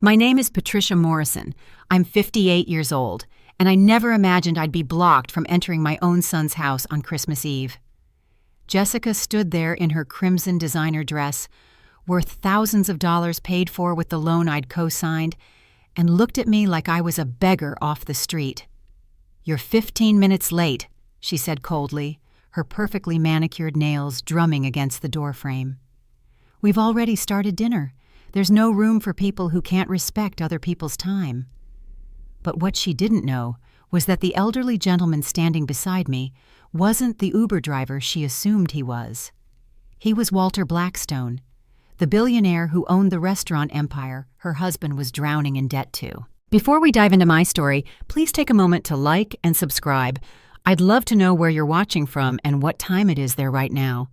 My name is Patricia Morrison. I'm 58 years old, and I never imagined I'd be blocked from entering my own son's house on Christmas Eve. Jessica stood there in her crimson designer dress, worth thousands of dollars paid for with the loan I'd co-signed, and looked at me like I was a beggar off the street. "You're 15 minutes late," she said coldly, her perfectly manicured nails drumming against the doorframe. "We've already started dinner. There's no room for people who can't respect other people's time." But what she didn't know was that the elderly gentleman standing beside me wasn't the Uber driver she assumed he was. He was Walter Blackstone, the billionaire who owned the restaurant empire her husband was drowning in debt to. Before we dive into my story, please take a moment to like and subscribe. I'd love to know where you're watching from and what time it is there right now.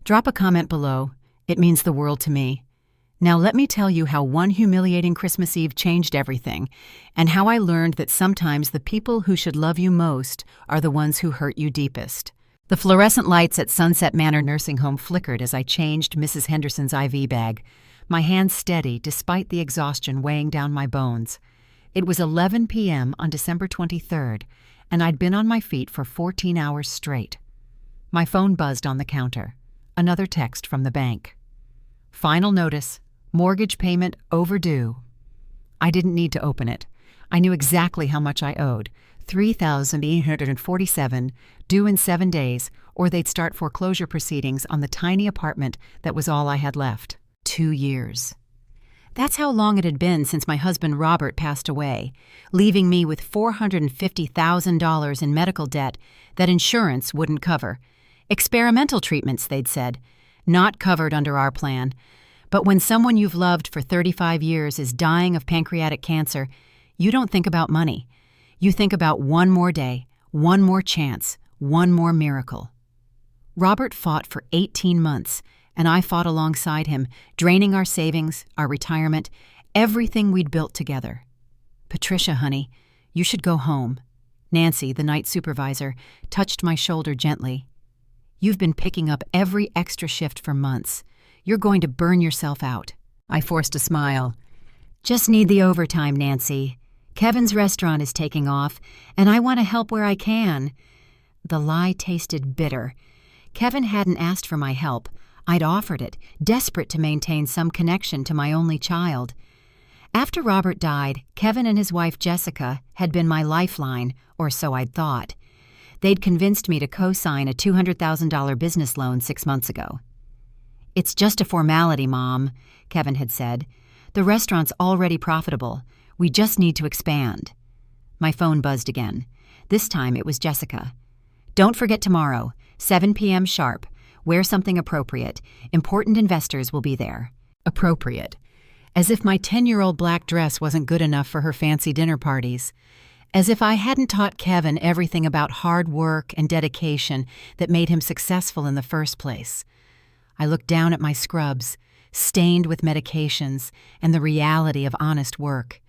Drop a comment below. It means the world to me. Now let me tell you how one humiliating Christmas Eve changed everything, and how I learned that sometimes the people who should love you most are the ones who hurt you deepest. The fluorescent lights at Sunset Manor Nursing Home flickered as I changed Mrs. Henderson's IV bag, my hands steady despite the exhaustion weighing down my bones. It was 11 p.m. on December 23rd, and I'd been on my feet for 14 hours straight. My phone buzzed on the counter. Another text from the bank. "Final notice. Mortgage payment overdue." I didn't need to open it. I knew exactly how much I owed, $3,847, due in 7 days, or they'd start foreclosure proceedings on the tiny apartment that was all I had left. 2 years. That's how long it had been since my husband Robert passed away, leaving me with $450,000 in medical debt that insurance wouldn't cover. Experimental treatments, they'd said, not covered under our plan. But when someone you've loved for 35 years is dying of pancreatic cancer, you don't think about money. You think about one more day, one more chance, one more miracle. Robert fought for 18 months, and I fought alongside him, draining our savings, our retirement, everything we'd built together. "Patricia, honey, you should go home." Nancy, the night supervisor, touched my shoulder gently. "You've been picking up every extra shift for months. You're going to burn yourself out." I forced a smile. "Just need the overtime, Nancy. Kevin's restaurant is taking off, and I want to help where I can." The lie tasted bitter. Kevin hadn't asked for my help. I'd offered it, desperate to maintain some connection to my only child. After Robert died, Kevin and his wife Jessica had been my lifeline, or so I'd thought. They'd convinced me to co-sign a $200,000 business loan 6 months ago. "It's just a formality, Mom," Kevin had said. "The restaurant's already profitable. We just need to expand." My phone buzzed again. This time it was Jessica. "Don't forget tomorrow, 7 p.m. sharp. Wear something appropriate. Important investors will be there." Appropriate. As if my 10-year-old black dress wasn't good enough for her fancy dinner parties. As if I hadn't taught Kevin everything about hard work and dedication that made him successful in the first place. I looked down at my scrubs, stained with medications, and the reality of honest work.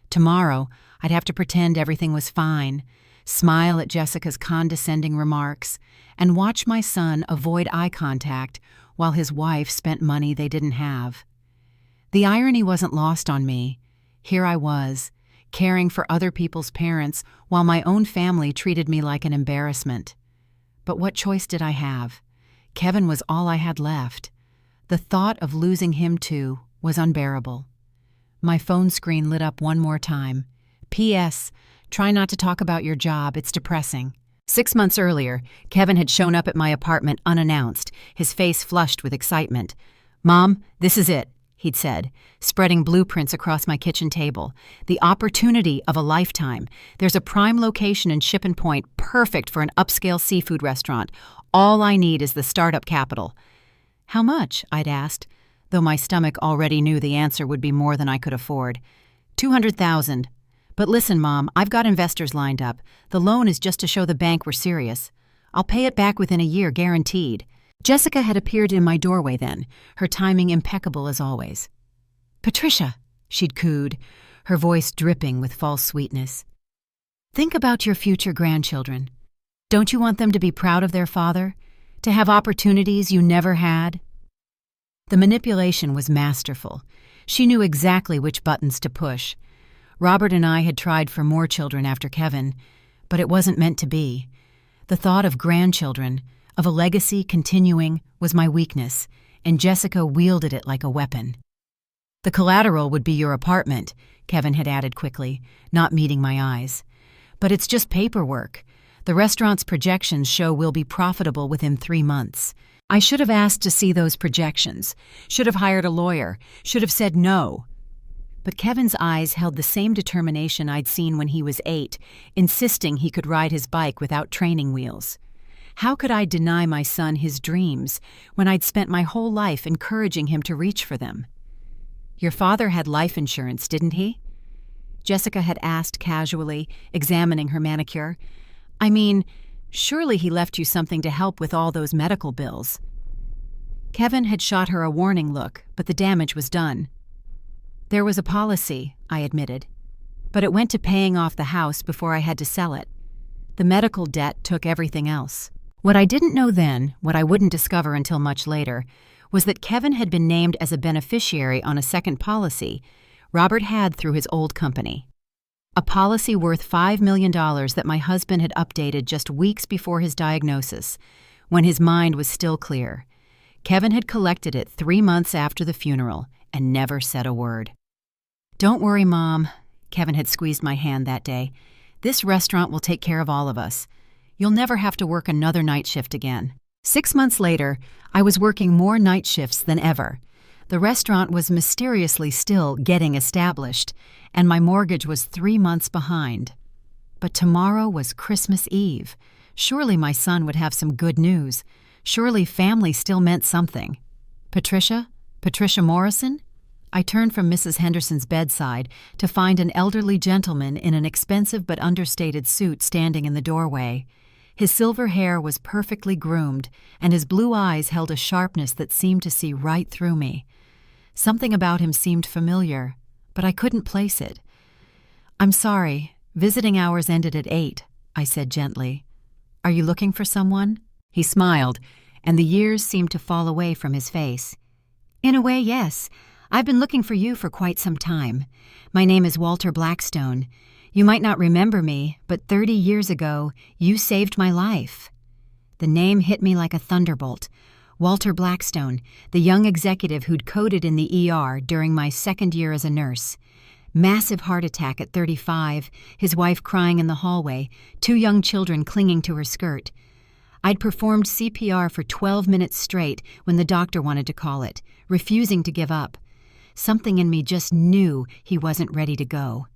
Tomorrow, I'd have to pretend everything was fine, smile at Jessica's condescending remarks, and watch my son avoid eye contact while his wife spent money they didn't have. The irony wasn't lost on me. Here I was, caring for other people's parents while my own family treated me like an embarrassment. But what choice did I have? Kevin was all I had left. The thought of losing him, too, was unbearable. My phone screen lit up one more time. "P.S. Try not to talk about your job. It's depressing." 6 months earlier, Kevin had shown up at my apartment unannounced, his face flushed with excitement. "Mom, this is it," he'd said, spreading blueprints across my kitchen table. "The opportunity of a lifetime. There's a prime location in Shipping Point, perfect for an upscale seafood restaurant. All I need is the startup capital." "How much?" I'd asked, though my stomach already knew the answer would be more than I could afford. $200,000. "But listen, Mom, I've got investors lined up. The loan is just to show the bank we're serious. I'll pay it back within a year, guaranteed." Jessica had appeared in my doorway then, her timing impeccable as always. "Patricia," she'd cooed, her voice dripping with false sweetness. "Think about your future grandchildren. Don't you want them to be proud of their father? To have opportunities you never had?" The manipulation was masterful. She knew exactly which buttons to push. Robert and I had tried for more children after Kevin, but it wasn't meant to be. The thought of grandchildren, of a legacy continuing, was my weakness, and Jessica wielded it like a weapon. "The collateral would be your apartment," Kevin had added quickly, not meeting my eyes. "But it's just paperwork. The restaurant's projections show we'll be profitable within 3 months. I should have asked to see those projections, should have hired a lawyer, should have said no." But Kevin's eyes held the same determination I'd seen when he was 8, insisting he could ride his bike without training wheels. How could I deny my son his dreams when I'd spent my whole life encouraging him to reach for them? "Your father had life insurance, didn't he?" Jessica had asked casually, examining her manicure. "I mean, surely he left you something to help with all those medical bills." Kevin had shot her a warning look, but the damage was done. "There was a policy," I admitted, "but it went to paying off the house before I had to sell it. The medical debt took everything else." What I didn't know then, what I wouldn't discover until much later, was that Kevin had been named as a beneficiary on a second policy Robert had through his old company. A policy worth $5 million that my husband had updated just weeks before his diagnosis, when his mind was still clear. Kevin had collected it 3 months after the funeral and never said a word. "Don't worry, Mom," Kevin had squeezed my hand that day. "This restaurant will take care of all of us. You'll never have to work another night shift again." 6 months later, I was working more night shifts than ever. The restaurant was mysteriously still getting established, and my mortgage was 3 months behind. But tomorrow was Christmas Eve. Surely my son would have some good news. Surely family still meant something. "Patricia? Patricia Morrison?" I turned from Mrs. Henderson's bedside to find an elderly gentleman in an expensive but understated suit standing in the doorway. His silver hair was perfectly groomed, and his blue eyes held a sharpness that seemed to see right through me. Something about him seemed familiar, but I couldn't place it. "I'm sorry, visiting hours ended at 8, I said gently. "Are you looking for someone?" He smiled, and the years seemed to fall away from his face. "In a way, yes. I've been looking for you for quite some time. My name is Walter Blackstone. You might not remember me, but 30 years ago, you saved my life." The name hit me like a thunderbolt. Walter Blackstone, the young executive who'd coded in the ER during my second year as a nurse. Massive heart attack at 35, his wife crying in the hallway, 2 young children clinging to her skirt. I'd performed CPR for 12 minutes straight when the doctor wanted to call it, refusing to give up. Something in me just knew he wasn't ready to go.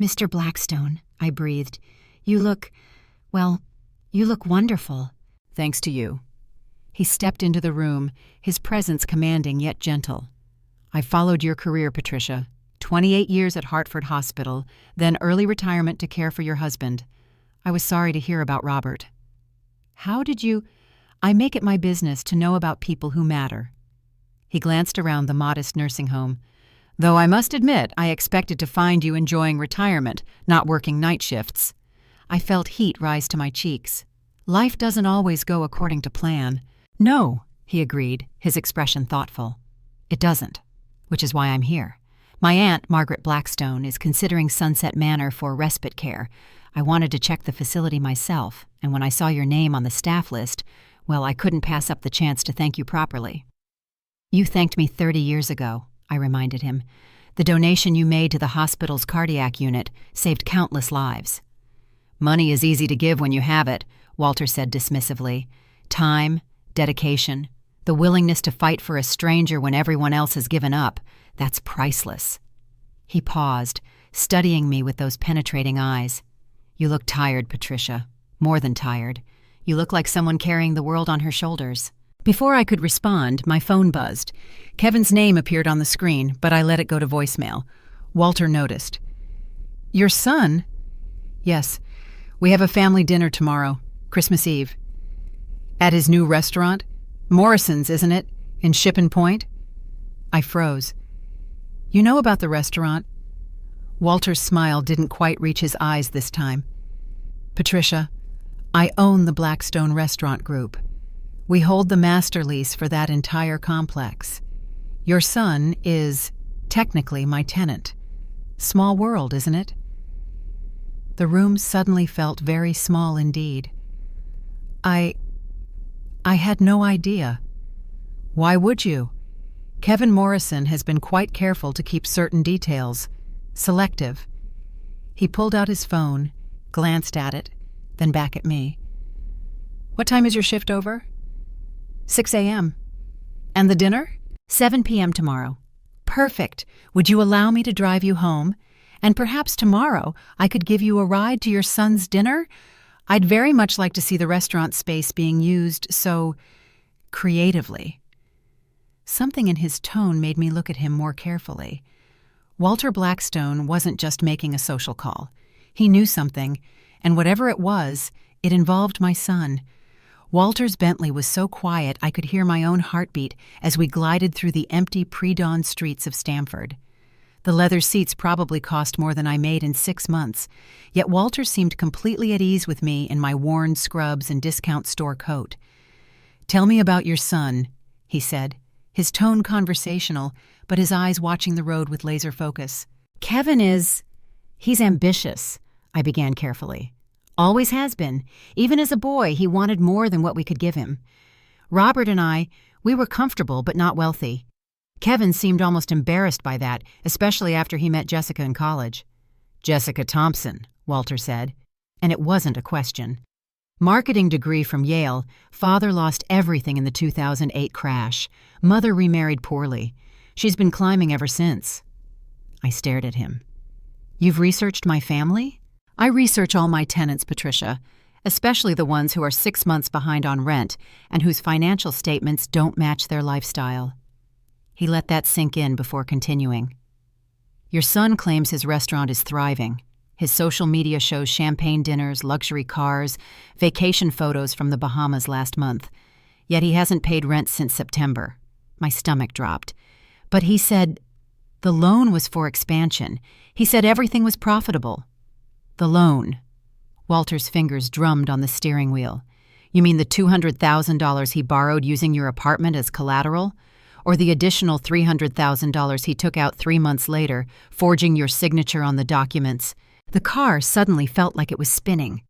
"Mr. Blackstone," I breathed, you look wonderful." "Thanks to you." He stepped into the room, his presence commanding yet gentle. "I followed your career, Patricia. 28 years at Hartford Hospital, then early retirement to care for your husband. I was sorry to hear about Robert." "How did you—" "I make it my business to know about people who matter." He glanced around the modest nursing home. "Though I must admit I expected to find you enjoying retirement, not working night shifts." I felt heat rise to my cheeks. "Life doesn't always go according to plan." "No," he agreed, his expression thoughtful. "It doesn't, which is why I'm here. My aunt, Margaret Blackstone, is considering Sunset Manor for respite care. I wanted to check the facility myself, and when I saw your name on the staff list, well, I couldn't pass up the chance to thank you properly." "You thanked me 30 years ago," I reminded him. "The donation you made to the hospital's cardiac unit saved countless lives." "Money is easy to give when you have it," Walter said dismissively. "Time, dedication, the willingness to fight for a stranger when everyone else has given up, that's priceless." He paused, studying me with those penetrating eyes. "You look tired, Patricia. More than tired. You look like someone carrying the world on her shoulders." Before I could respond, my phone buzzed. Kevin's name appeared on the screen, but I let it go to voicemail. Walter noticed. "Your son?" "Yes. We have a family dinner tomorrow, Christmas Eve." "At his new restaurant? Morrison's, isn't it? In Shippen Point?" I froze. "You know about the restaurant?" Walter's smile didn't quite reach his eyes this time. "Patricia, I own the Blackstone Restaurant Group. We hold the master lease for that entire complex. Your son is technically my tenant. Small world, isn't it? The room suddenly felt very small indeed. I had no idea. Why would you? Kevin Morrison has been quite careful to keep certain details. Selective. He pulled out his phone, glanced at it, then back at me. What time is your shift over? 6 a.m. And the dinner? 7 p.m. tomorrow. Perfect. Would you allow me to drive you home? And perhaps tomorrow I could give you a ride to your son's dinner? I'd very much like to see the restaurant space being used so creatively. Something in his tone made me look at him more carefully. Walter Blackstone wasn't just making a social call. He knew something, and whatever it was, it involved my son. Walter's Bentley was so quiet I could hear my own heartbeat as we glided through the empty pre-dawn streets of Stamford. The leather seats probably cost more than I made in 6 months, yet Walter seemed completely at ease with me in my worn scrubs and discount store coat. "Tell me about your son," he said, his tone conversational, but his eyes watching the road with laser focus. He's ambitious," I began carefully. "Always has been. Even as a boy, he wanted more than what we could give him. Robert and we were comfortable but not wealthy. Kevin seemed almost embarrassed by that, especially after he met Jessica in college." "Jessica Thompson," Walter said, and it wasn't a question. Marketing degree from Yale, father lost everything in the 2008 crash. Mother remarried poorly. She's been climbing ever since. I stared at him. "You've researched my family?" "I research all my tenants, Patricia, especially the ones who are 6 months behind on rent and whose financial statements don't match their lifestyle." He let that sink in before continuing. "Your son claims his restaurant is thriving. His social media shows champagne dinners, luxury cars, vacation photos from the Bahamas last month. Yet he hasn't paid rent since September." My stomach dropped. "But he said the loan was for expansion. He said everything was profitable." "The loan." Walter's fingers drummed on the steering wheel. "You mean the $200,000 he borrowed using your apartment as collateral? Or the additional $300,000 he took out 3 months later, forging your signature on the documents?" The car suddenly felt like it was spinning.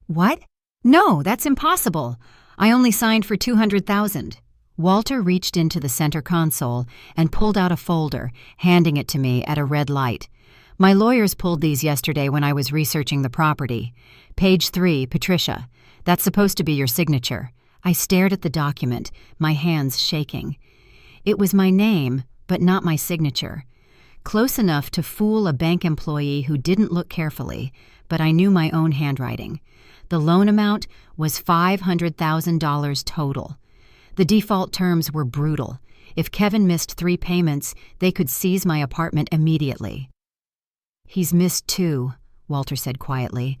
"What? No, that's impossible. I only signed for $200,000. Walter reached into the center console and pulled out a folder, handing it to me at a red light. "My lawyers pulled these yesterday when I was researching the property. Page 3, Patricia. That's supposed to be your signature." I stared at the document, my hands shaking. It was my name, but not my signature. Close enough to fool a bank employee who didn't look carefully, but I knew my own handwriting. The loan amount was $500,000 total. The default terms were brutal. If Kevin missed 3 payments, they could seize my apartment immediately. "He's missed 2, Walter said quietly.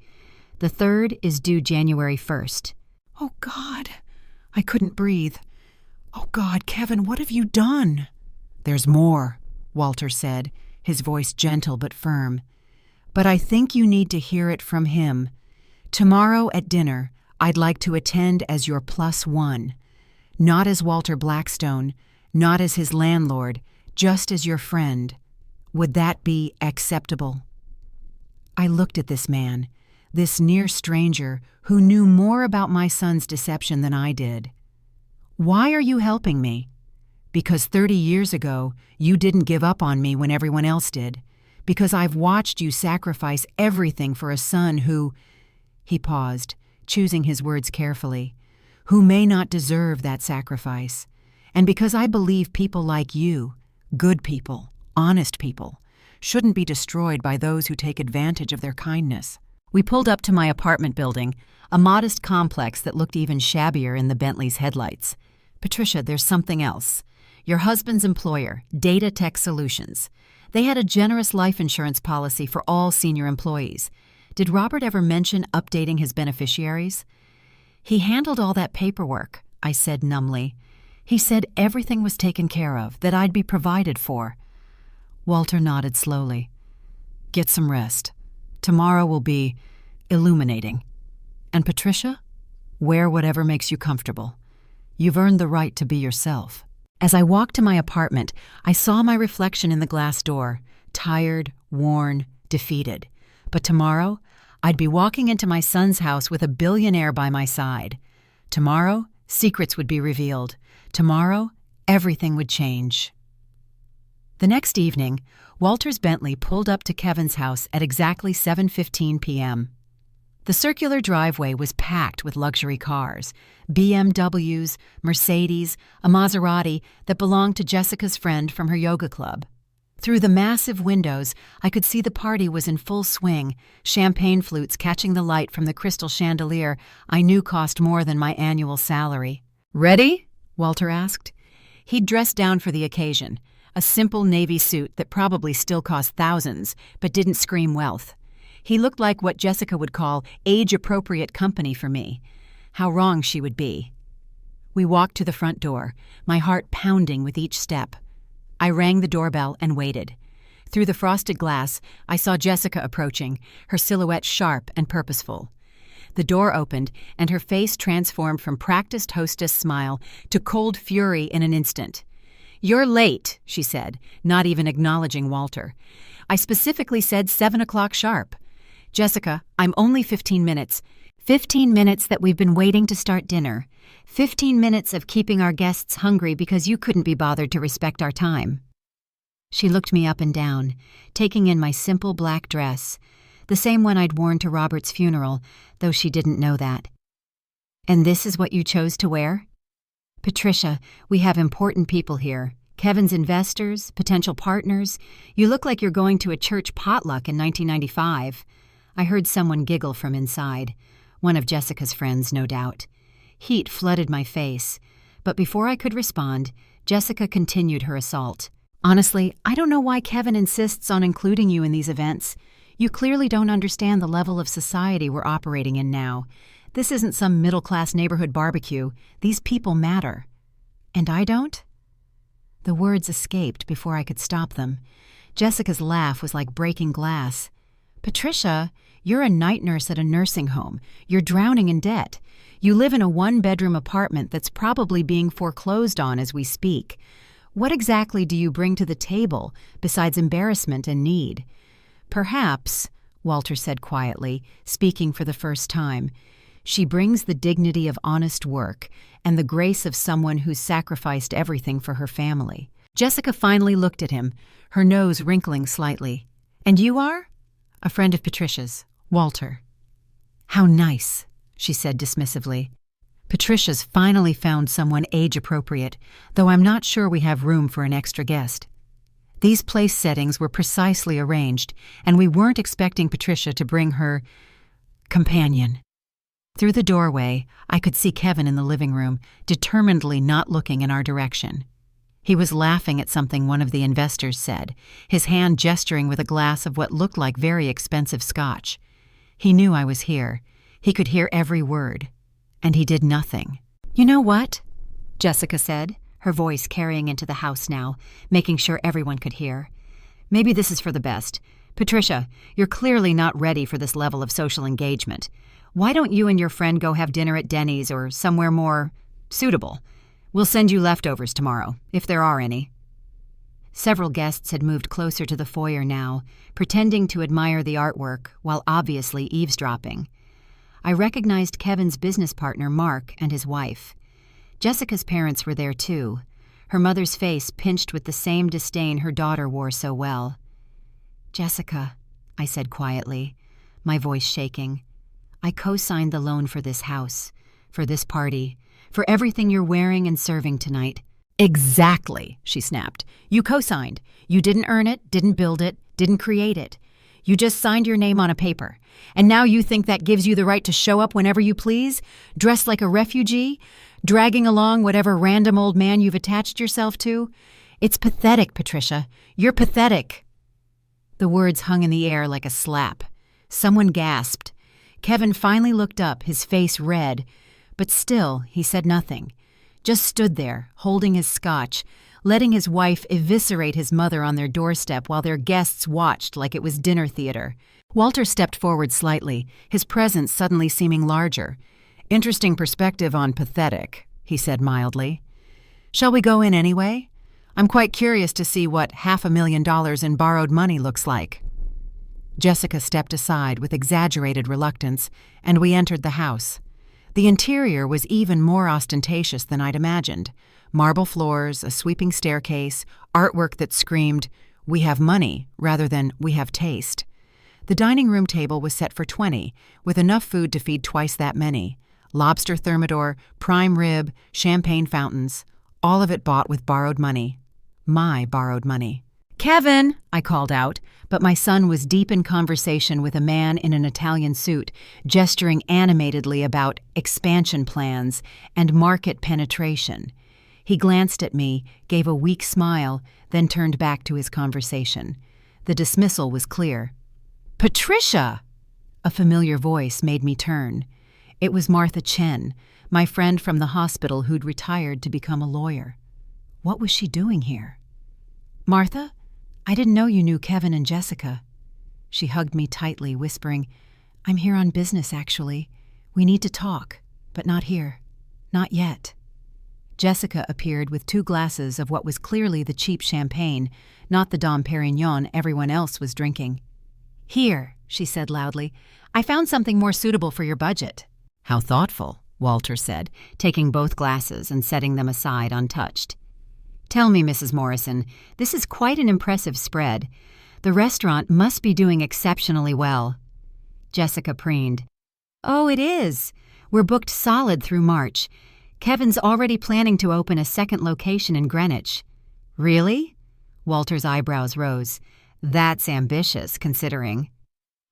"The 3rd is due January 1st. "Oh, God!" I couldn't breathe. "Oh, God, Kevin, what have you done?" "There's more," Walter said, his voice gentle but firm. "But I think you need to hear it from him. Tomorrow at dinner, I'd like to attend as your +1. Not as Walter Blackstone, not as his landlord, just as your friend. Would that be acceptable?" I looked at this man, this near stranger who knew more about my son's deception than I did. "Why are you helping me?" "Because 30 years ago, you didn't give up on me when everyone else did. Because I've watched you sacrifice everything for a son who—" He paused, choosing his words carefully. "Who may not deserve that sacrifice. And because I believe people like you, good people, honest people, shouldn't be destroyed by those who take advantage of their kindness." We pulled up to my apartment building, a modest complex that looked even shabbier in the Bentley's headlights. "Patricia, there's something else. Your husband's employer, Data Tech Solutions. They had a generous life insurance policy for all senior employees. Did Robert ever mention updating his beneficiaries?" "He handled all that paperwork," I said numbly. "He said everything was taken care of, that I'd be provided for." Walter nodded slowly. "Get some rest. Tomorrow will be illuminating. And Patricia, wear whatever makes you comfortable. You've earned the right to be yourself." As I walked to my apartment, I saw my reflection in the glass door, tired, worn, defeated. But tomorrow, I'd be walking into my son's house with a billionaire by my side. Tomorrow, secrets would be revealed. Tomorrow, everything would change. The next evening, Walter's Bentley pulled up to Kevin's house at exactly 7:15 p.m. The circular driveway was packed with luxury cars, BMWs, Mercedes, a Maserati that belonged to Jessica's friend from her yoga club. Through the massive windows, I could see the party was in full swing, champagne flutes catching the light from the crystal chandelier I knew cost more than my annual salary. "Ready?" Walter asked. He'd dressed down for the occasion, a simple navy suit that probably still cost thousands, but didn't scream wealth. He looked like what Jessica would call age-appropriate company for me. How wrong she would be. We walked to the front door, my heart pounding with each step. I rang the doorbell and waited. Through the frosted glass, I saw Jessica approaching, her silhouette sharp and purposeful. The door opened, and her face transformed from practiced hostess smile to cold fury in an instant. "You're late," she said, not even acknowledging Walter. "I specifically said 7 o'clock sharp. Jessica, I'm only 15 minutes. 15 minutes that we've been waiting to start dinner. 15 minutes of keeping our guests hungry because you couldn't be bothered to respect our time." She looked me up and down, taking in my simple black dress, the same one I'd worn to Robert's funeral, though she didn't know that. "And this is what you chose to wear?" "Patricia, we have important people here. Kevin's investors, potential partners. You look like you're going to a church potluck in 1995. I heard someone giggle from inside. One of Jessica's friends, no doubt. Heat flooded my face, but before I could respond, Jessica continued her assault. "Honestly, I don't know why Kevin insists on including you in these events. You clearly don't understand the level of society we're operating in now. This isn't some middle-class neighborhood barbecue. These people matter." "And I don't?" The words escaped before I could stop them. Jessica's laugh was like breaking glass. "Patricia, you're a night nurse at a nursing home. You're drowning in debt. You live in a one-bedroom apartment that's probably being foreclosed on as we speak. What exactly do you bring to the table besides embarrassment and need?" "Perhaps," Walter said quietly, speaking for the first time, "she brings the dignity of honest work and the grace of someone who's sacrificed everything for her family." Jessica finally looked at him, her nose wrinkling slightly. "And you are?" "A friend of Patricia's, Walter." "How nice," she said dismissively. "Patricia's finally found someone age-appropriate, though I'm not sure we have room for an extra guest." These place settings were precisely arranged, and we weren't expecting Patricia to bring her companion. Through the doorway, I could see Kevin in the living room, determinedly not looking in our direction. He was laughing at something one of the investors said, his hand gesturing with a glass of what looked like very expensive scotch. He knew I was here. He could hear every word. And he did nothing. "You know what?" Jessica said, her voice carrying into the house now, making sure everyone could hear. "Maybe this is for the best. Patricia, you're clearly not ready for this level of social engagement. Why don't you and your friend go have dinner at Denny's or somewhere more suitable? We'll send you leftovers tomorrow, if there are any." Several guests had moved closer to the foyer now, pretending to admire the artwork while obviously eavesdropping. I recognized Kevin's business partner, Mark, and his wife. Jessica's parents were there too, her mother's face pinched with the same disdain her daughter wore so well. "Jessica," I said quietly, my voice shaking, "I co-signed the loan for this house, for this party, for everything you're wearing and serving tonight." "Exactly," she snapped. "You co-signed. You didn't earn it, didn't build it, didn't create it. You just signed your name on a paper. And now you think that gives you the right to show up whenever you please, dressed like a refugee, dragging along whatever random old man you've attached yourself to? It's pathetic, Patricia. You're pathetic." The words hung in the air like a slap. Someone gasped. Kevin finally looked up, his face red, but still he said nothing, just stood there, holding his scotch, letting his wife eviscerate his mother on their doorstep while their guests watched like it was dinner theater. Walter stepped forward slightly, his presence suddenly seeming larger. "Interesting perspective on pathetic," he said mildly. Shall we go in anyway? I'm quite curious to see what $500,000 in borrowed money looks like. Jessica stepped aside with exaggerated reluctance, and we entered the house. The interior was even more ostentatious than I'd imagined. Marble floors, a sweeping staircase, artwork that screamed, "We have money," rather than "We have taste." The dining room table was set for 20, with enough food to feed twice that many. Lobster thermidor, prime rib, champagne fountains, all of it bought with borrowed money. My borrowed money. "Kevin!" I called out, but my son was deep in conversation with a man in an Italian suit, gesturing animatedly about expansion plans and market penetration. He glanced at me, gave a weak smile, then turned back to his conversation. The dismissal was clear. "Patricia!" A familiar voice made me turn. It was Martha Chen, my friend from the hospital who'd retired to become a lawyer. What was she doing here? "Martha, I didn't know you knew Kevin and Jessica." She hugged me tightly, whispering, "I'm here on business, actually. We need to talk, but not here. Not yet." Jessica appeared with 2 glasses of what was clearly the cheap champagne, not the Dom Perignon everyone else was drinking. "Here," she said loudly, "I found something more suitable for your budget." "How thoughtful," Walter said, taking both glasses and setting them aside untouched. "Tell me, Mrs. Morrison, this is quite an impressive spread. The restaurant must be doing exceptionally well." Jessica preened. "Oh, it is. We're booked solid through March. Kevin's already planning to open a second location in Greenwich." "Really?" Walter's eyebrows rose. "That's ambitious, considering."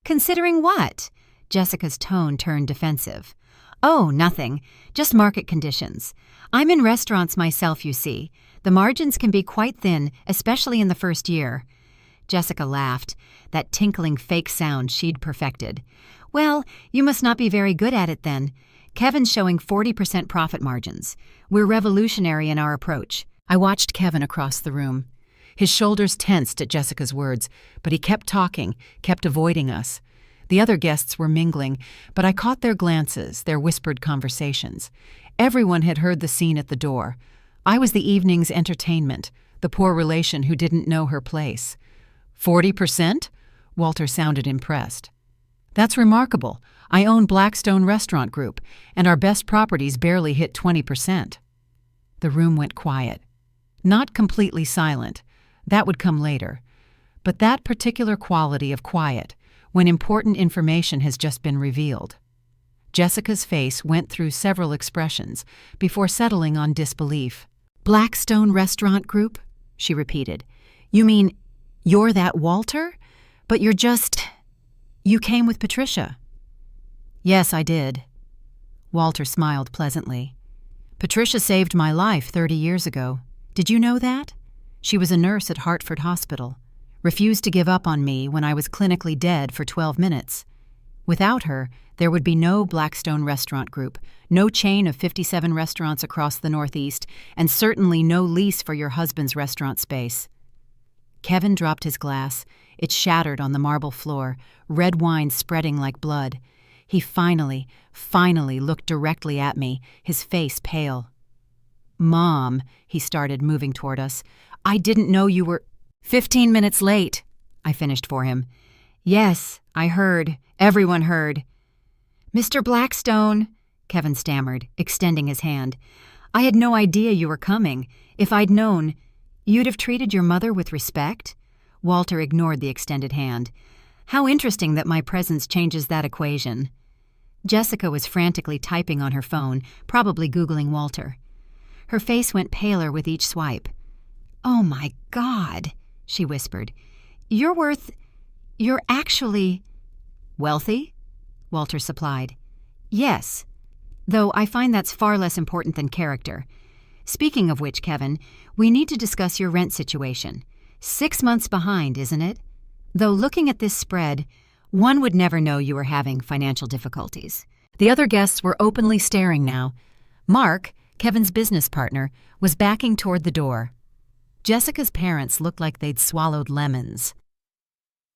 "Considering what?" Jessica's tone turned defensive. "Oh, nothing. Just market conditions. I'm in restaurants myself, you see. The margins can be quite thin, especially in the first year." Jessica laughed, that tinkling fake sound she'd perfected. "Well, you must not be very good at it then. Kevin's showing 40% profit margins. We're revolutionary in our approach." I watched Kevin across the room. His shoulders tensed at Jessica's words, but he kept talking, kept avoiding us. The other guests were mingling, but I caught their glances, their whispered conversations. Everyone had heard the scene at the door. I was the evening's entertainment, the poor relation who didn't know her place. 40%? Walter sounded impressed. "That's remarkable. I own Blackstone Restaurant Group, and our best properties barely hit 20%. The room went quiet. Not completely silent. That would come later. But that particular quality of quiet, when important information has just been revealed. Jessica's face went through several expressions before settling on disbelief. "Blackstone Restaurant Group?" she repeated. "You mean you're that Walter? But you're just... You came with Patricia." "Yes, I did." Walter smiled pleasantly. "Patricia saved my life 30 years ago. Did you know that? She was a nurse at Hartford Hospital. Refused to give up on me when I was clinically dead for 12 minutes. Without her, there would be no Blackstone Restaurant Group, no chain of 57 restaurants across the Northeast, and certainly no lease for your husband's restaurant space." Kevin dropped his glass. It shattered on the marble floor, red wine spreading like blood. He finally looked directly at me, his face pale. "Mom," he started, moving toward us, "I didn't know you were—" 15 minutes late," I finished for him. "Yes, I heard. Everyone heard." "Mr. Blackstone," Kevin stammered, extending his hand. "I had no idea you were coming. If I'd known, you'd have treated your mother with respect?" Walter ignored the extended hand. "How interesting that my presence changes that equation." Jessica was frantically typing on her phone, probably Googling Walter. Her face went paler with each swipe. "Oh my God," she whispered. You're actually—" "Wealthy?" Walter supplied. "Yes, though I find that's far less important than character. Speaking of which, Kevin, we need to discuss your rent situation. 6 months behind, isn't it? Though looking at this spread, one would never know you were having financial difficulties." The other guests were openly staring now. Mark, Kevin's business partner, was backing toward the door. Jessica's parents looked like they'd swallowed lemons.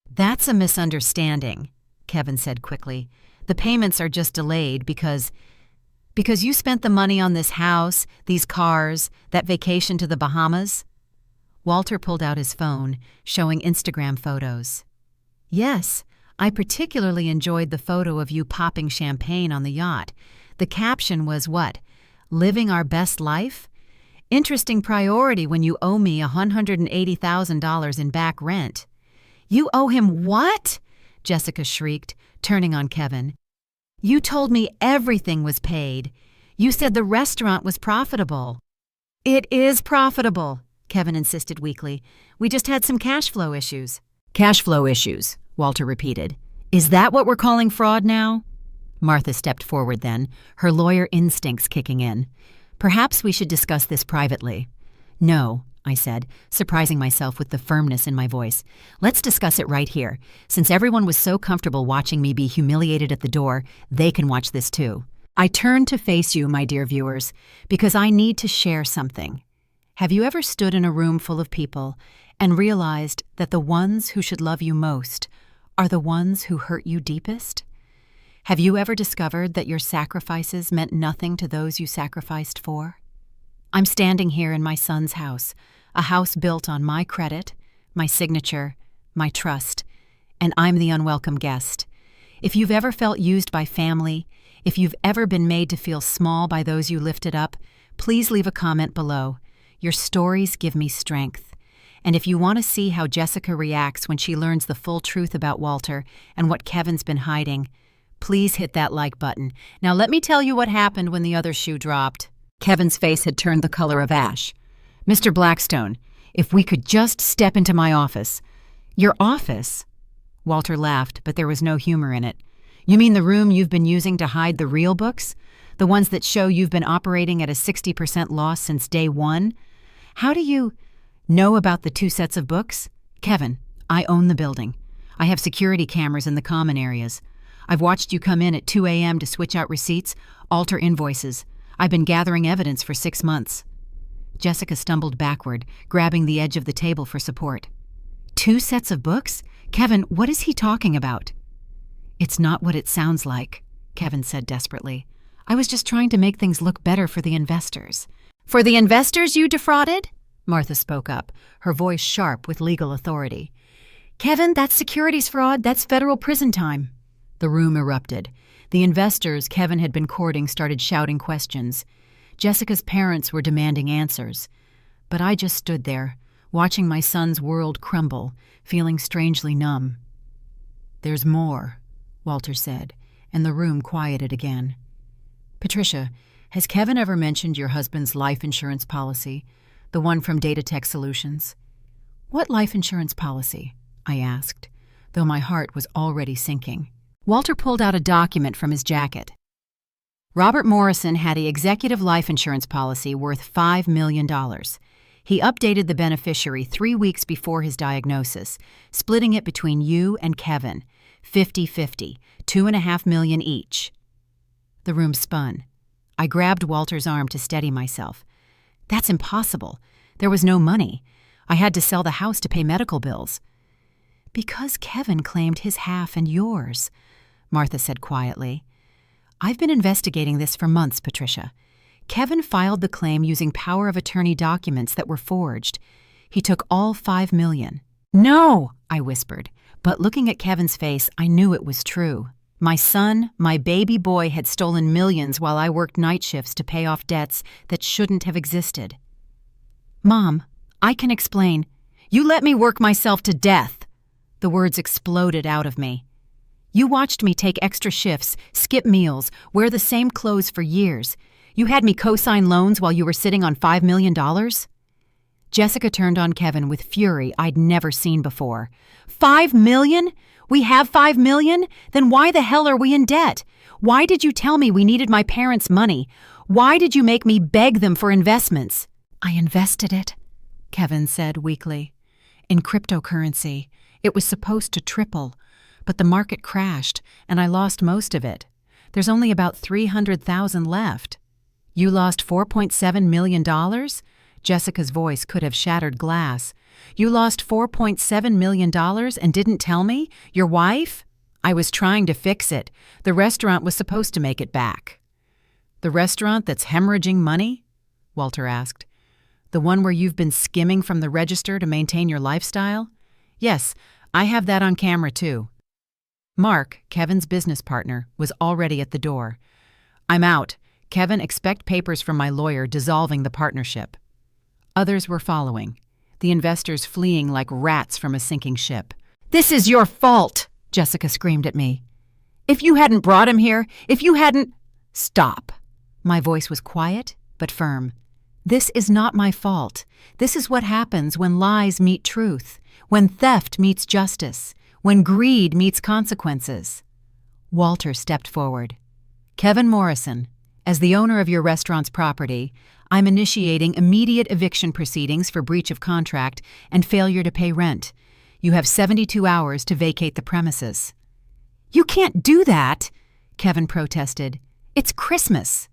"That's a misunderstanding," Kevin said quickly. "The payments are just delayed because—" Because you spent the money on this house, these cars, that vacation to the Bahamas? Walter pulled out his phone, showing Instagram photos. Yes, I particularly enjoyed the photo of you popping champagne on the yacht. The caption was what? Living our best life? Interesting priority when you owe me $180,000 in back rent. You owe him what? Jessica shrieked, turning on Kevin. You told me everything was paid. You said the restaurant was profitable. It is profitable, Kevin insisted weakly. We just had some cash flow issues. Cash flow issues, Walter repeated. Is that what we're calling fraud now? Martha stepped forward then, her lawyer instincts kicking in. Perhaps we should discuss this privately. No, I said, surprising myself with the firmness in my voice. Let's discuss it right here. Since everyone was so comfortable watching me be humiliated at the door, they can watch this too. I turn to face you, my dear viewers, because I need to share something. Have you ever stood in a room full of people and realized that the ones who should love you most are the ones who hurt you deepest? Have you ever discovered that your sacrifices meant nothing to those you sacrificed for? I'm standing here in my son's house, a house built on my credit, my signature, my trust, and I'm the unwelcome guest. If you've ever felt used by family, if you've ever been made to feel small by those you lifted up, please leave a comment below. Your stories give me strength. And if you want to see how Jessica reacts when she learns the full truth about Walter and what Kevin's been hiding, please hit that like button. Now let me tell you what happened when the other shoe dropped. Kevin's face had turned the color of ash. Mr. Blackstone, if we could just step into my office. Your office? Walter laughed, but there was no humor in it. You mean the room you've been using to hide the real books? The ones that show you've been operating at a 60% loss since day one? How do you know about the 2 sets of books? Kevin, I own the building. I have security cameras in the common areas. I've watched you come in at 2 a.m. to switch out receipts, alter invoices. I've been gathering evidence for 6 months. Jessica stumbled backward, grabbing the edge of the table for support. 2 sets of books? Kevin, what is he talking about? It's not what it sounds like, Kevin said desperately. I was just trying to make things look better for the investors. For the investors you defrauded? Martha spoke up, her voice sharp with legal authority. Kevin, that's securities fraud. That's federal prison time. The room erupted. The investors Kevin had been courting started shouting questions. Jessica's parents were demanding answers. But I just stood there, watching my son's world crumble, feeling strangely numb. There's more, Walter said, and the room quieted again. Patricia, has Kevin ever mentioned your husband's life insurance policy, the one from Data Tech Solutions? What life insurance policy? I asked, though my heart was already sinking. Walter pulled out a document from his jacket. Robert Morrison had an executive life insurance policy worth $5 million. He updated the beneficiary 3 weeks before his diagnosis, splitting it between you and Kevin, 50-50, $2.5 million each. The room spun. I grabbed Walter's arm to steady myself. That's impossible. There was no money. I had to sell the house to pay medical bills. Because Kevin claimed his half and yours, Martha said quietly. I've been investigating this for months, Patricia. Kevin filed the claim using power of attorney documents that were forged. He took all $5 million. No, I whispered, but looking at Kevin's face, I knew it was true. My son, my baby boy, had stolen millions while I worked night shifts to pay off debts that shouldn't have existed. Mom, I can explain. You let me work myself to death. The words exploded out of me. You watched me take extra shifts, skip meals, wear the same clothes for years. You had me co-sign loans while you were sitting on $5 million? Jessica turned on Kevin with fury I'd never seen before. $5 million? We have $5 million? Then why the hell are we in debt? Why did you tell me we needed my parents' money? Why did you make me beg them for investments? I invested it, Kevin said weakly. In cryptocurrency. It was supposed to triple, but the market crashed and I lost most of it. There's only about $300,000 left. You lost $4.7 million? Jessica's voice could have shattered glass. You lost $4.7 million and didn't tell me? Your wife? I was trying to fix it. The restaurant was supposed to make it back. The restaurant that's hemorrhaging money? Walter asked. The one where you've been skimming from the register to maintain your lifestyle? Yes, I have that on camera too. Mark, Kevin's business partner, was already at the door. I'm out. Kevin, expect papers from my lawyer dissolving the partnership. Others were following, the investors fleeing like rats from a sinking ship. This is your fault, Jessica screamed at me. If you hadn't brought him here, if you hadn't— Stop. My voice was quiet but firm. This is not my fault. This is what happens when lies meet truth, when theft meets justice, when greed meets consequences. Walter stepped forward. Kevin Morrison, as the owner of your restaurant's property, I'm initiating immediate eviction proceedings for breach of contract and failure to pay rent. You have 72 hours to vacate the premises. You can't do that, Kevin protested. It's Christmas.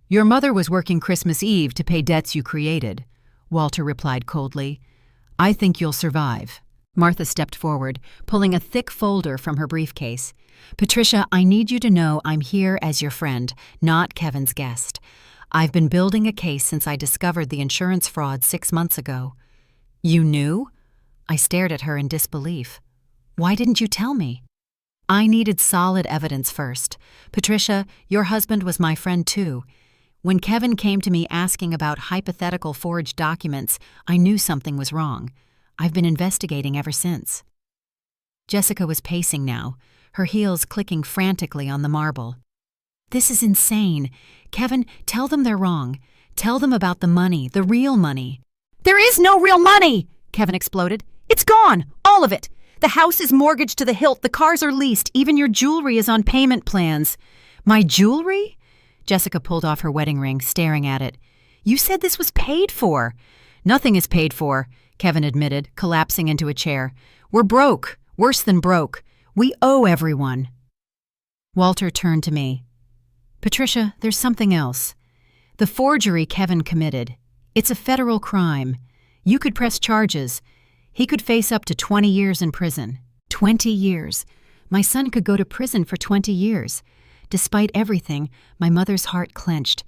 Your mother was working Christmas Eve to pay debts you created, Walter replied coldly. I think you'll survive. Martha stepped forward, pulling a thick folder from her briefcase. Patricia, I need you to know I'm here as your friend, not Kevin's guest. I've been building a case since I discovered the insurance fraud 6 months ago. You knew? I stared at her in disbelief. Why didn't you tell me? I needed solid evidence first. Patricia, your husband was my friend too. When Kevin came to me asking about hypothetical forged documents, I knew something was wrong. I've been investigating ever since. Jessica was pacing now, her heels clicking frantically on the marble. This is insane. Kevin, tell them they're wrong. Tell them about the money, the real money. There is no real money, Kevin exploded. It's gone, all of it. The house is mortgaged to the hilt, the cars are leased, even your jewelry is on payment plans. My jewelry? Jessica pulled off her wedding ring, staring at it. You said this was paid for. Nothing is paid for, Kevin admitted, collapsing into a chair. We're broke, worse than broke. We owe everyone. Walter turned to me. Patricia, there's something else. The forgery Kevin committed. It's a federal crime. You could press charges. He could face up to 20 years in prison. 20 years. My son could go to prison for 20 years. Despite everything, my mother's heart clenched.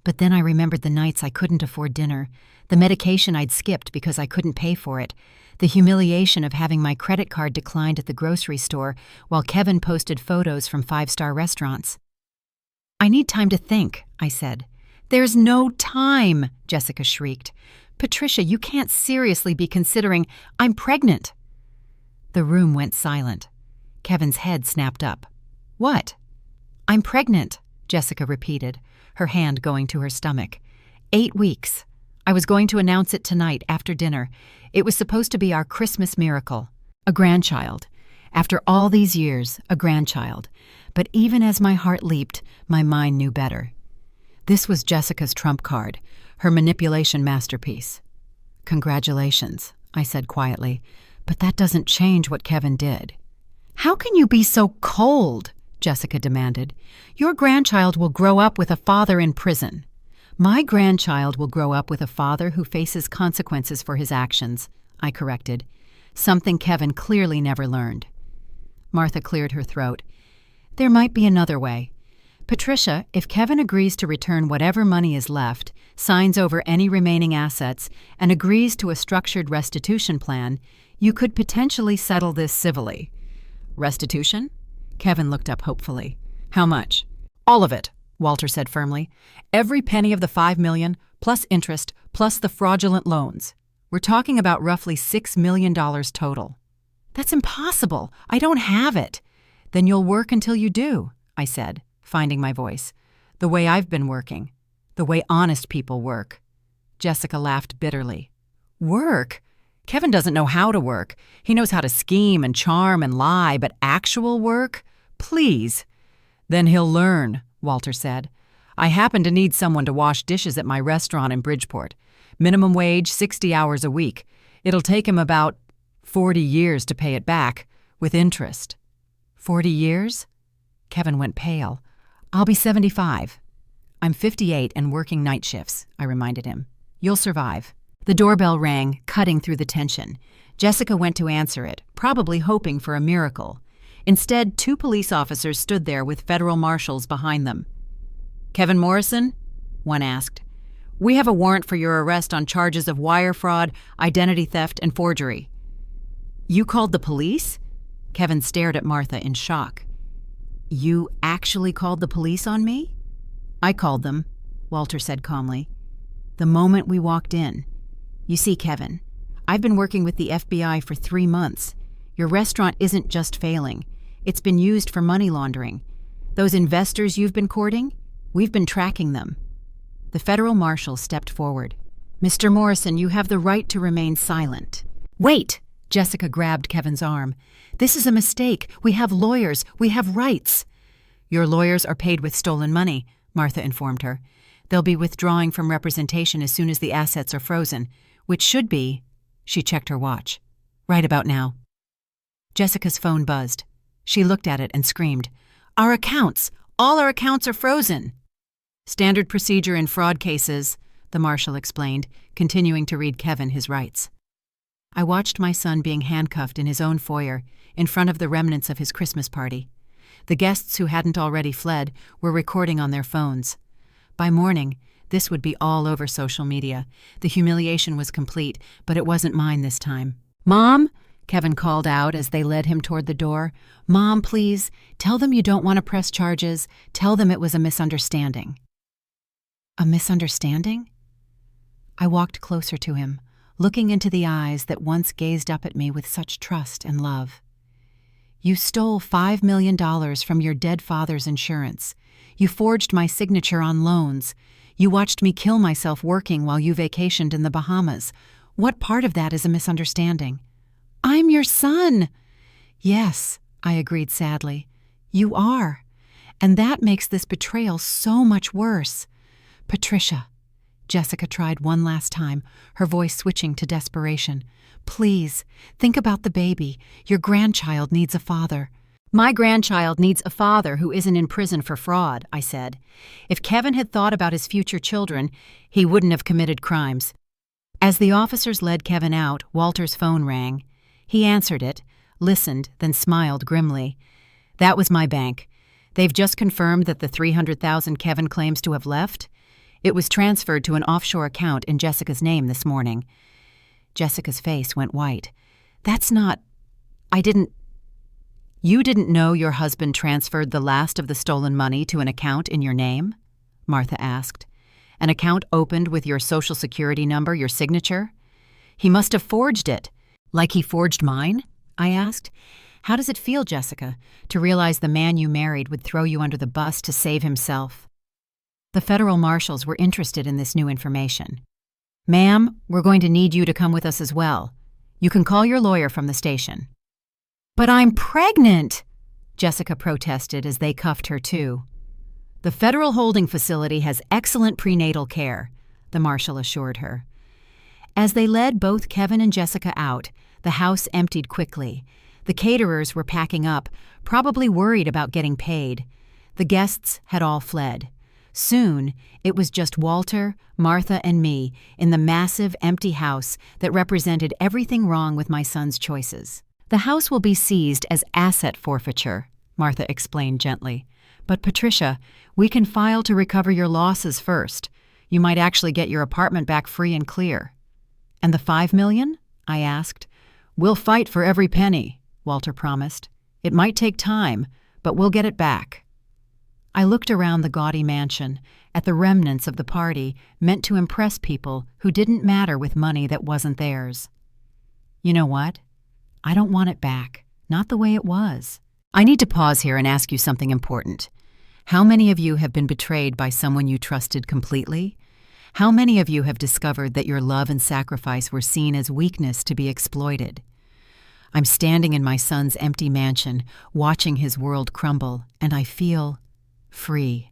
But then I remembered the nights I couldn't afford dinner, the medication I'd skipped because I couldn't pay for it, the humiliation of having my credit card declined at the grocery store while Kevin posted photos from 5-star restaurants. I need time to think, I said. There's no time, Jessica shrieked. Patricia, you can't seriously be considering I'm pregnant. The room went silent. Kevin's head snapped up. What? I'm pregnant, Jessica repeated, her hand going to her stomach. 8 weeks. I was going to announce it tonight after dinner. It was supposed to be our Christmas miracle. A grandchild. After all these years, a grandchild. But even as my heart leaped, my mind knew better. This was Jessica's trump card, her manipulation masterpiece. Congratulations, I said quietly, but that doesn't change what Kevin did. How can you be so cold? Jessica demanded. Your grandchild will grow up with a father in prison. My grandchild will grow up with a father who faces consequences for his actions, I corrected, something Kevin clearly never learned. Martha cleared her throat. There might be another way. Patricia, if Kevin agrees to return whatever money is left, signs over any remaining assets, and agrees to a structured restitution plan, you could potentially settle this civilly. Restitution? Kevin looked up hopefully. How much? All of it, Walter said firmly. Every penny of the $5 million, plus interest, plus the fraudulent loans. We're talking about roughly $6 million total. That's impossible. I don't have it. Then you'll work until you do, I said, finding my voice. The way I've been working. The way honest people work. Jessica laughed bitterly. Work? Kevin doesn't know how to work. He knows how to scheme and charm and lie, but actual work? Please. Then he'll learn, Walter said. I happen to need someone to wash dishes at my restaurant in Bridgeport. Minimum wage, 60 hours a week. It'll take him about 40 years to pay it back, with interest. 40 years? Kevin went pale. I'll be 75. I'm 58 and working night shifts, I reminded him. You'll survive. The doorbell rang, cutting through the tension. Jessica went to answer it, probably hoping for a miracle. Instead, 2 police officers stood there with federal marshals behind them. "Kevin Morrison?" one asked. "We have a warrant for your arrest on charges of wire fraud, identity theft, and forgery." "You called the police?" Kevin stared at Martha in shock. "You actually called the police on me?" "I called them," Walter said calmly. "The moment we walked in. You see, Kevin, I've been working with the FBI for 3 months. Your restaurant isn't just failing. It's been used for money laundering. Those investors you've been courting, we've been tracking them." The federal marshal stepped forward. "Mr. Morrison, you have the right to remain silent." "Wait!" Jessica grabbed Kevin's arm. "This is a mistake. We have lawyers. We have rights." "Your lawyers are paid with stolen money," Martha informed her. "They'll be withdrawing from representation as soon as the assets are frozen, which should be," she checked her watch, "right about now." Jessica's phone buzzed. She looked at it and screamed, "Our accounts! All our accounts are frozen!" "Standard procedure in fraud cases," the marshal explained, continuing to read Kevin his rights. I watched my son being handcuffed in his own foyer, in front of the remnants of his Christmas party. The guests who hadn't already fled were recording on their phones. By morning, this would be all over social media. The humiliation was complete, but it wasn't mine this time. "Mom," Kevin called out as they led him toward the door. "Mom, please, tell them you don't want to press charges. Tell them it was a misunderstanding." A misunderstanding? I walked closer to him, looking into the eyes that once gazed up at me with such trust and love. "You stole $5 million from your dead father's insurance. You forged my signature on loans. You watched me kill myself working while you vacationed in the Bahamas. What part of that is a misunderstanding?" "I'm your son." "Yes," I agreed sadly. "You are. And that makes this betrayal so much worse. Patricia," Jessica tried one last time, her voice switching to desperation. "Please, think about the baby. Your grandchild needs a father." "My grandchild needs a father who isn't in prison for fraud," I said. If Kevin had thought about his future children, he wouldn't have committed crimes. As the officers led Kevin out, Walter's phone rang. He answered it, listened, then smiled grimly. "That was my bank. They've just confirmed that the $300,000 Kevin claims to have left. It was transferred to an offshore account in Jessica's name this morning." Jessica's face went white. "That's not... You didn't know your husband transferred the last of the stolen money to an account in your name?" Martha asked. "An account opened with your Social Security number, your signature? He must have forged it." "Like he forged mine?" I asked. "How does it feel, Jessica, to realize the man you married would throw you under the bus to save himself?" The federal marshals were interested in this new information. "Ma'am, we're going to need you to come with us as well. You can call your lawyer from the station." "But I'm pregnant!" Jessica protested as they cuffed her too. "The federal holding facility has excellent prenatal care," the marshal assured her. As they led both Kevin and Jessica out, the house emptied quickly. The caterers were packing up, probably worried about getting paid. The guests had all fled. Soon, it was just Walter, Martha, and me in the massive, empty house that represented everything wrong with my son's choices. "The house will be seized as asset forfeiture," Martha explained gently. "But Patricia, we can file to recover your losses first. You might actually get your apartment back free and clear." "And the $5 million?" I asked. "We'll fight for every penny," Walter promised. "It might take time, but we'll get it back." I looked around the gaudy mansion, at the remnants of the party meant to impress people who didn't matter with money that wasn't theirs. You know what? I don't want it back, not the way it was. I need to pause here and ask you something important. How many of you have been betrayed by someone you trusted completely? How many of you have discovered that your love and sacrifice were seen as weakness to be exploited? I'm standing in my son's empty mansion, watching his world crumble, and I feel free.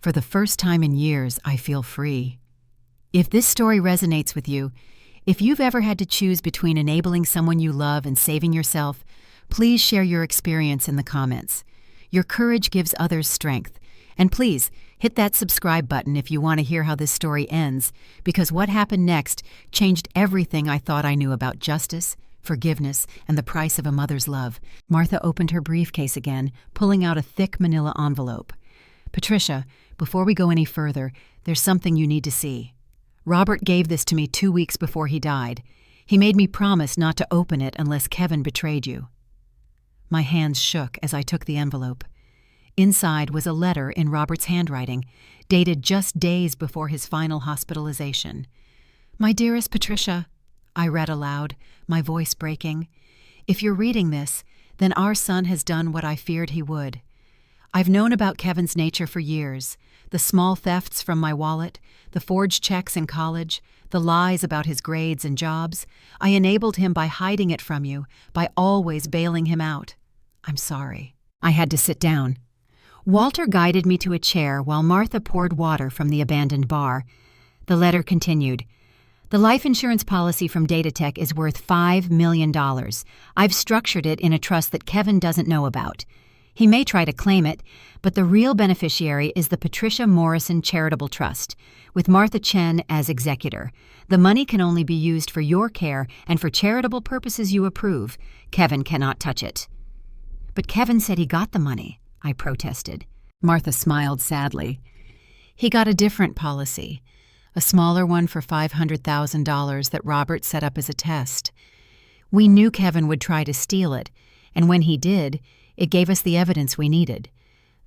For the first time in years, I feel free. If this story resonates with you, if you've ever had to choose between enabling someone you love and saving yourself, please share your experience in the comments. Your courage gives others strength. And please, hit that subscribe button if you want to hear how this story ends, because what happened next changed everything I thought I knew about justice, forgiveness, and the price of a mother's love. Martha opened her briefcase again, pulling out a thick manila envelope. Patricia, before we go any further, there's something you need to see. Robert gave this to me 2 weeks before he died. He made me promise not to open it unless Kevin betrayed you." My hands shook as I took the envelope. Inside was a letter in Robert's handwriting, dated just days before his final hospitalization. "My dearest Patricia," I read aloud, my voice breaking. "If you're reading this, then our son has done what I feared he would. I've known about Kevin's nature for years, the small thefts from my wallet, the forged checks in college, the lies about his grades and jobs. I enabled him by hiding it from you, by always bailing him out. I'm sorry." I had to sit down. Walter guided me to a chair while Martha poured water from the abandoned bar. The letter continued. "The life insurance policy from Datatech is worth $5 million. I've structured it in a trust that Kevin doesn't know about. He may try to claim it, but the real beneficiary is the Patricia Morrison Charitable Trust, with Martha Chen as executor. The money can only be used for your care and for charitable purposes you approve. Kevin cannot touch it." "But Kevin said he got the money," I protested. Martha smiled sadly. "He got a different policy, a smaller one for $500,000 that Robert set up as a test. We knew Kevin would try to steal it, and when he did, it gave us the evidence we needed.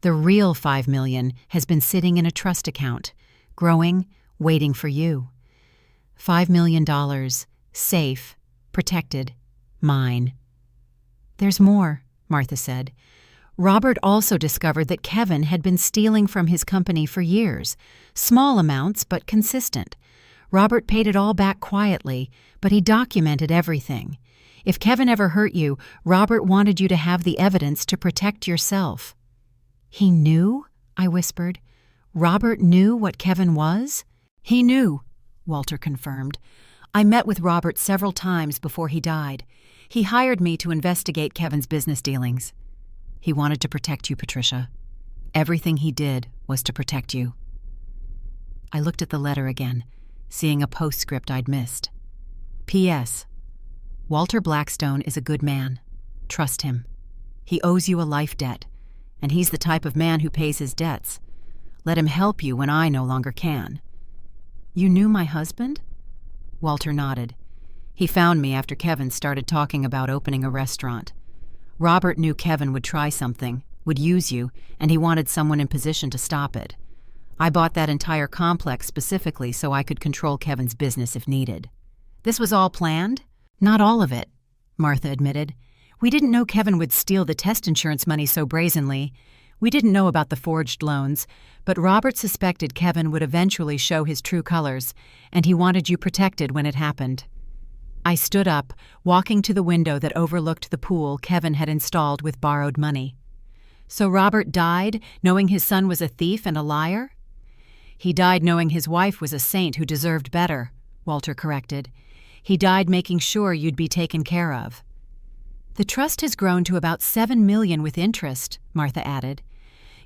The real $5 million has been sitting in a trust account, growing, waiting for you. $5 million, safe, protected, mine." "There's more," Martha said. "Robert also discovered that Kevin had been stealing from his company for years, small amounts but consistent. Robert paid it all back quietly, but he documented everything. If Kevin ever hurt you, Robert wanted you to have the evidence to protect yourself." "He knew?" I whispered. "Robert knew what Kevin was?" "He knew," Walter confirmed. "I met with Robert several times before he died. He hired me to investigate Kevin's business dealings. He wanted to protect you, Patricia. Everything he did was to protect you." I looked at the letter again, seeing a postscript I'd missed. "P.S. Walter Blackstone is a good man. Trust him. He owes you a life debt, and he's the type of man who pays his debts. Let him help you when I no longer can." "You knew my husband?" Walter nodded. "He found me after Kevin started talking about opening a restaurant. Robert knew Kevin would try something, would use you, and he wanted someone in position to stop it. I bought that entire complex specifically so I could control Kevin's business if needed." "This was all planned?" "Not all of it," Martha admitted. "We didn't know Kevin would steal the test insurance money so brazenly. We didn't know about the forged loans, but Robert suspected Kevin would eventually show his true colors, and he wanted you protected when it happened." I stood up, walking to the window that overlooked the pool Kevin had installed with borrowed money. "So Robert died knowing his son was a thief and a liar?" "He died knowing his wife was a saint who deserved better," Walter corrected. "He died making sure you'd be taken care of." "The trust has grown to about $7 million with interest," Martha added.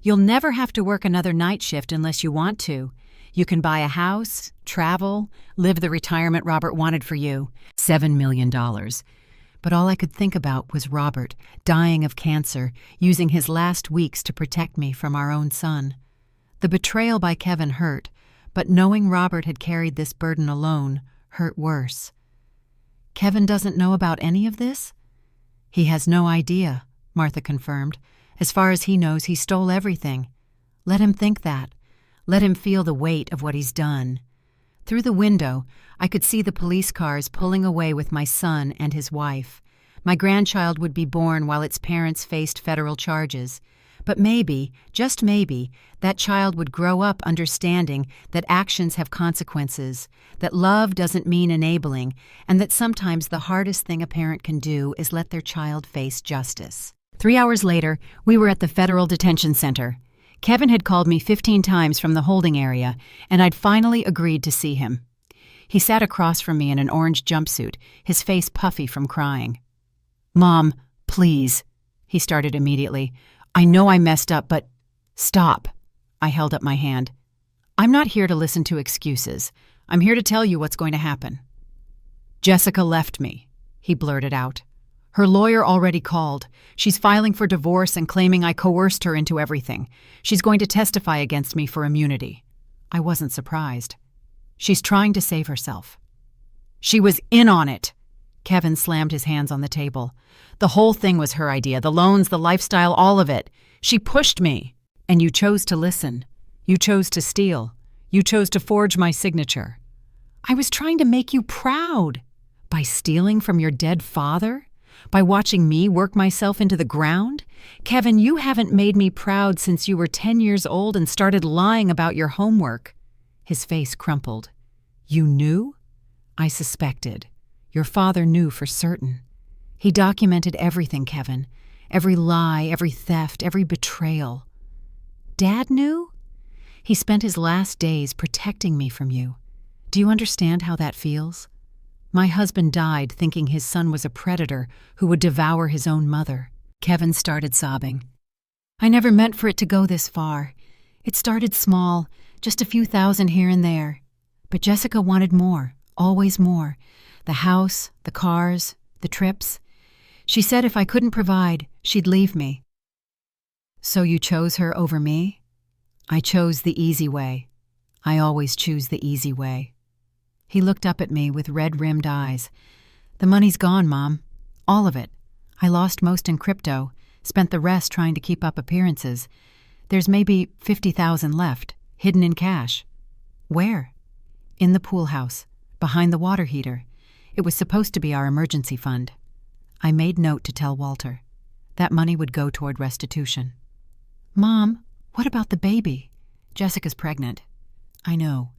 "You'll never have to work another night shift unless you want to. You can buy a house, travel, live the retirement Robert wanted for you. $7 million. But all I could think about was Robert, dying of cancer, using his last weeks to protect me from our own son. The betrayal by Kevin hurt, but knowing Robert had carried this burden alone hurt worse." "Kevin doesn't know about any of this?" "He has no idea," Martha confirmed. "As far as he knows, he stole everything. Let him think that. Let him feel the weight of what he's done." Through the window, I could see the police cars pulling away with my son and his wife. My grandchild would be born while its parents faced federal charges. But maybe, just maybe, that child would grow up understanding that actions have consequences, that love doesn't mean enabling, and that sometimes the hardest thing a parent can do is let their child face justice. 3 hours later, we were at the federal detention center. Kevin had called me 15 times from the holding area, and I'd finally agreed to see him. He sat across from me in an orange jumpsuit, his face puffy from crying. "Mom, please," he started immediately. "I know I messed up, but—" "Stop." I held up my hand. "I'm not here to listen to excuses. I'm here to tell you what's going to happen." "Jessica left me," he blurted out. Her lawyer already called. She's filing for divorce and claiming I coerced her into everything. She's going to testify against me for immunity. I wasn't surprised. She's trying to save herself. She was in on it. Kevin slammed his hands on the table. The whole thing was her idea, the loans, the lifestyle, all of it. She pushed me. And you chose to listen. You chose to steal. You chose to forge my signature. I was trying to make you proud. By stealing from your dead father? By watching me work myself into the ground? Kevin, you haven't made me proud since you were 10 years old and started lying about your homework. His face crumpled. You knew? I suspected. Your father knew for certain. He documented everything, Kevin. Every lie, every theft, every betrayal. Dad knew? He spent his last days protecting me from you. Do you understand how that feels? My husband died thinking his son was a predator who would devour his own mother. Kevin started sobbing. I never meant for it to go this far. It started small, just a few thousand here and there. But Jessica wanted more, always more. The house, the cars, the trips. She said if I couldn't provide, she'd leave me. So you chose her over me? I chose the easy way. I always choose the easy way. He looked up at me with red-rimmed eyes. The money's gone, Mom. All of it. I lost most in crypto, spent the rest trying to keep up appearances. There's maybe $50,000 left, hidden in cash. Where? In the pool house, behind the water heater. It was supposed to be our emergency fund. I made note to tell Walter. That money would go toward restitution. Mom, what about the baby? Jessica's pregnant. I know.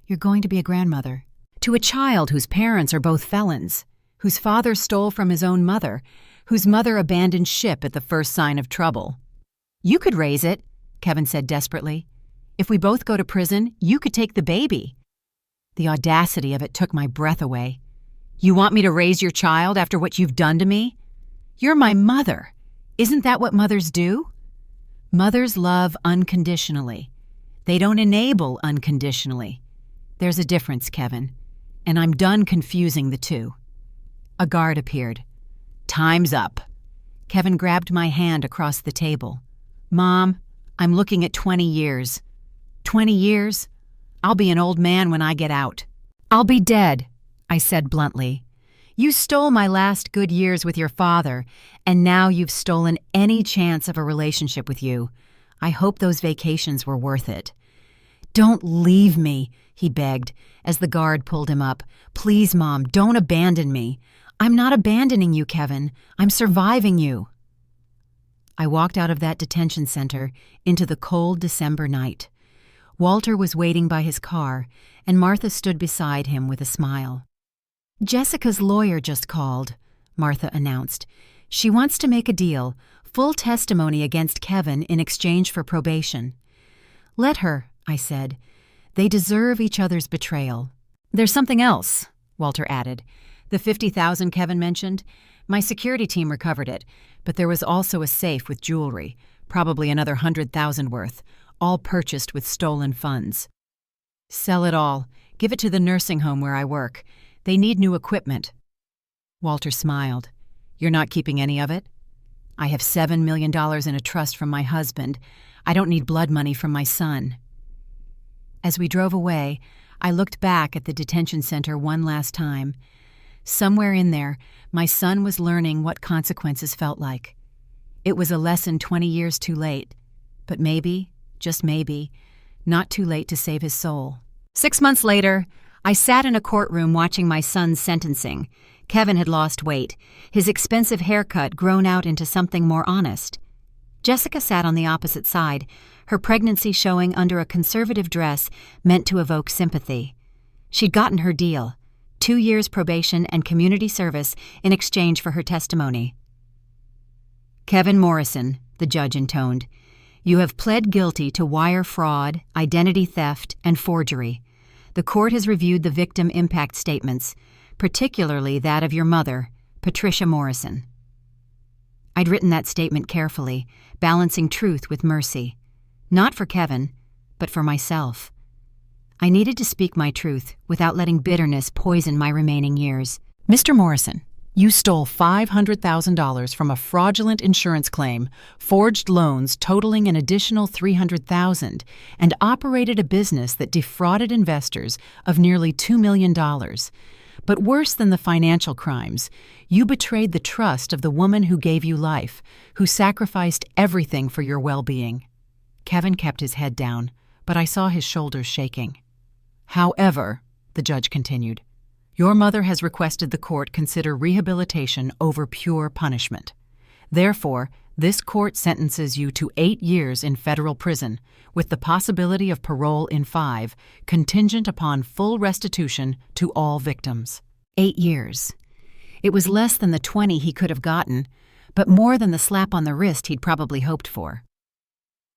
You're going to be a grandmother. To a child whose parents are both felons, whose father stole from his own mother, whose mother abandoned ship at the first sign of trouble. You could raise it, Kevin said desperately. If we both go to prison, you could take the baby. The audacity of it took my breath away. You want me to raise your child after what you've done to me? You're my mother. Isn't that what mothers do? Mothers love unconditionally. They don't enable unconditionally. There's a difference, Kevin, and I'm done confusing the two. A guard appeared. Time's up. Kevin grabbed my hand across the table. Mom, I'm looking at 20 years. 20 years? I'll be an old man when I get out. I'll be dead, I said bluntly. You stole my last good years with your father, and now you've stolen any chance of a relationship with you. I hope those vacations were worth it. Don't leave me, he begged, as the guard pulled him up. Please, Mom, don't abandon me. I'm not abandoning you, Kevin. I'm surviving you. I walked out of that detention center into the cold December night. Walter was waiting by his car, and Martha stood beside him with a smile. Jessica's lawyer just called, Martha announced. She wants to make a deal, full testimony against Kevin in exchange for probation. Let her, I said. They deserve each other's betrayal. There's something else, Walter added. The $50,000 Kevin mentioned. My security team recovered it, but there was also a safe with jewelry, probably another $100,000 worth, all purchased with stolen funds. Sell it all. Give it to the nursing home where I work. They need new equipment. Walter smiled. You're not keeping any of it? I have $7 million in a trust from my husband. I don't need blood money from my son. As we drove away, I looked back at the detention center one last time. Somewhere in there, my son was learning what consequences felt like. It was a lesson 20 years too late, but maybe, just maybe, not too late to save his soul. 6 months later, I sat in a courtroom watching my son's sentencing. Kevin had lost weight, his expensive haircut grown out into something more honest. Jessica sat on the opposite side, her pregnancy showing under a conservative dress meant to evoke sympathy. She'd gotten her deal, 2 years probation and community service in exchange for her testimony. Kevin Morrison, the judge intoned, you have pled guilty to wire fraud, identity theft, and forgery. The court has reviewed the victim impact statements, particularly that of your mother, Patricia Morrison. I'd written that statement carefully, balancing truth with mercy. Not for Kevin, but for myself. I needed to speak my truth without letting bitterness poison my remaining years. Mr. Morrison, You stole $500,000 from a fraudulent insurance claim, forged loans totaling an additional $300,000, and operated a business that defrauded investors of nearly $2 million. But worse than the financial crimes, you betrayed the trust of the woman who gave you life, who sacrificed everything for your well-being. Kevin kept his head down, but I saw his shoulders shaking. However, the judge continued, your mother has requested the court consider rehabilitation over pure punishment. Therefore, this court sentences you to 8 years in federal prison, with the possibility of parole in 5, contingent upon full restitution to all victims. 8 years. It was less than the 20 he could have gotten, but more than the slap on the wrist he'd probably hoped for.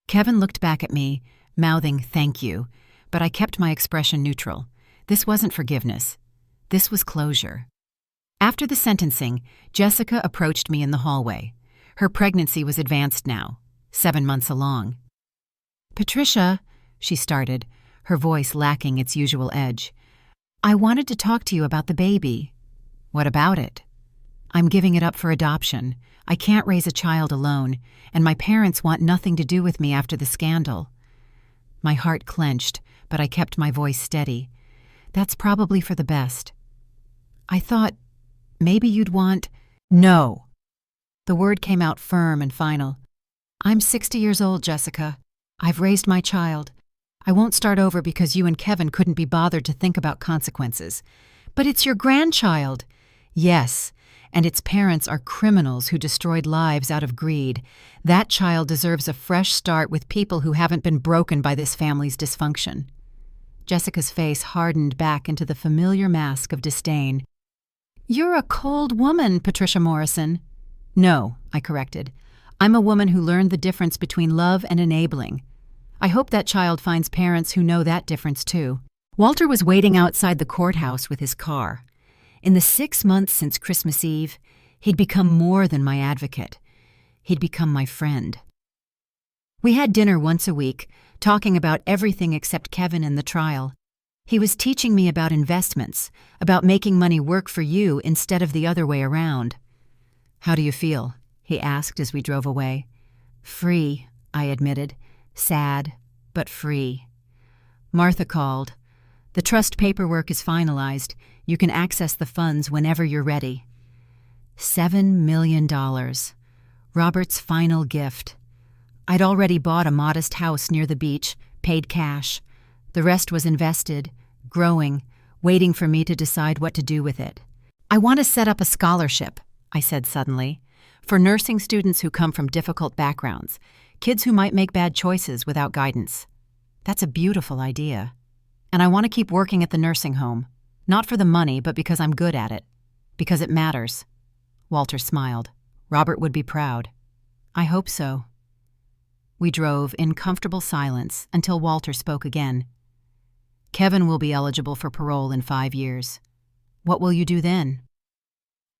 Kevin looked back at me, mouthing thank you, but I kept my expression neutral. This wasn't forgiveness. This was closure. After the sentencing, Jessica approached me in the hallway. Her pregnancy was advanced now, 7 months along. "Patricia," she started, her voice lacking its usual edge, "I wanted to talk to you about the baby." "What about it?" "I'm giving it up for adoption. I can't raise a child alone, and my parents want nothing to do with me after the scandal." My heart clenched, but I kept my voice steady. "That's probably for the best. I thought maybe you'd want—" "No." The word came out firm and final. "I'm 60 years old, Jessica. I've raised my child. I won't start over because you and Kevin couldn't be bothered to think about consequences. But it's your grandchild." "Yes, and its parents are criminals who destroyed lives out of greed. That child deserves a fresh start with people who haven't been broken by this family's dysfunction." Jessica's face hardened back into the familiar mask of disdain. "You're a cold woman, Patricia Morrison." "No," I corrected. "I'm a woman who learned the difference between love and enabling. I hope that child finds parents who know that difference too." Walter was waiting outside the courthouse with his car. In the 6 months since Christmas Eve, he'd become more than my advocate. He'd become my friend. We had dinner once a week, talking about everything except Kevin and the trial. He was teaching me about investments, about making money work for you instead of the other way around. "How do you feel?" he asked as we drove away. "Free," I admitted. "Sad, but free." Martha called. "The trust paperwork is finalized. You can access the funds whenever you're ready." $7 million. Robert's final gift. I'd already bought a modest house near the beach, paid cash. The rest was invested, growing, waiting for me to decide what to do with it. "I want to set up a scholarship," I said suddenly, "for nursing students who come from difficult backgrounds, kids who might make bad choices without guidance. That's a beautiful idea. And I want to keep working at the nursing home, not for the money, but because I'm good at it, because it matters." Walter smiled. "Robert would be proud." "I hope so." We drove in comfortable silence until Walter spoke again. "Kevin will be eligible for parole in 5 years. What will you do then?"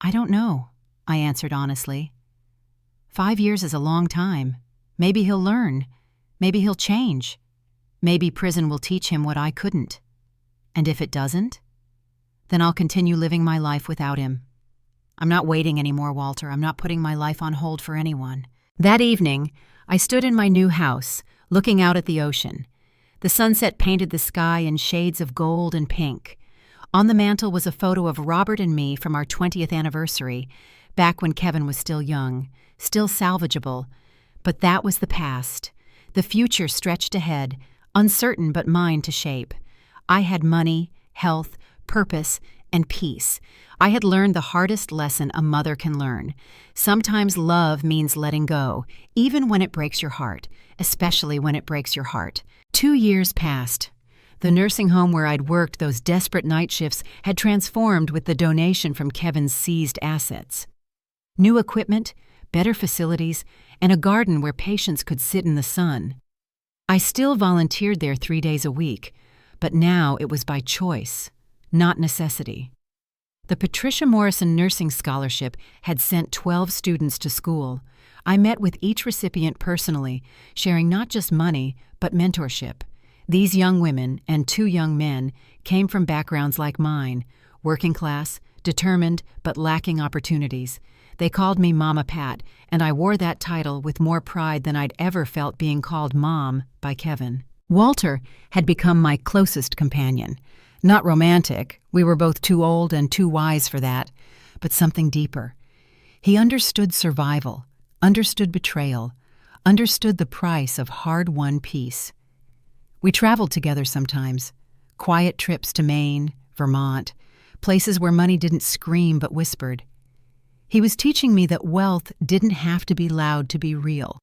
"I don't know," I answered honestly. 5 years is a long time. Maybe he'll learn. Maybe he'll change. Maybe prison will teach him what I couldn't. And if it doesn't, then I'll continue living my life without him. I'm not waiting anymore, Walter. I'm not putting my life on hold for anyone." That evening, I stood in my new house, looking out at the ocean. The sunset painted the sky in shades of gold and pink. On the mantel was a photo of Robert and me from our 20th anniversary, back when Kevin was still young, still salvageable. But that was the past. The future stretched ahead, uncertain but mine to shape. I had money, health, purpose, and peace. I had learned the hardest lesson a mother can learn. Sometimes love means letting go, even when it breaks your heart, especially when it breaks your heart. 2 years passed. The nursing home where I'd worked those desperate night shifts had transformed with the donation from Kevin's seized assets. New equipment, better facilities, and a garden where patients could sit in the sun. I still volunteered there 3 days a week, but now it was by choice, not necessity. The Patricia Morrison Nursing Scholarship had sent 12 students to school. I met with each recipient personally, sharing not just money, but mentorship. These young women and 2 young men came from backgrounds like mine, working class, determined but lacking opportunities. They called me Mama Pat, and I wore that title with more pride than I'd ever felt being called Mom by Kevin. Walter had become my closest companion. Not romantic, we were both too old and too wise for that, but something deeper. He understood survival, understood betrayal, understood the price of hard-won peace. We traveled together sometimes, quiet trips to Maine, Vermont, places where money didn't scream but whispered. He was teaching me that wealth didn't have to be loud to be real.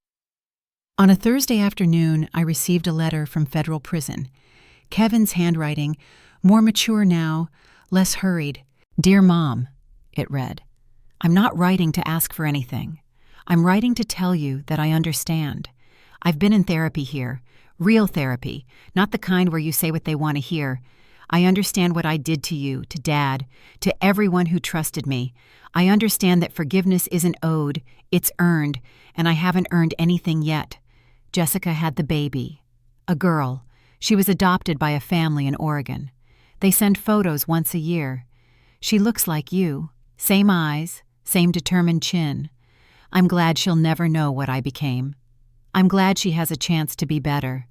On a Thursday afternoon, I received a letter from federal prison. Kevin's handwriting, more mature now, less hurried. "Dear Mom," it read, "I'm not writing to ask for anything. I'm writing to tell you that I understand. I've been in therapy here, real therapy, not the kind where you say what they want to hear. I understand what I did to you, to Dad, to everyone who trusted me. I understand that forgiveness isn't owed, it's earned, and I haven't earned anything yet. Jessica had the baby. A girl. She was adopted by a family in Oregon. They send photos once a year. She looks like you. Same eyes, same determined chin. I'm glad she'll never know what I became. I'm glad she has a chance to be better.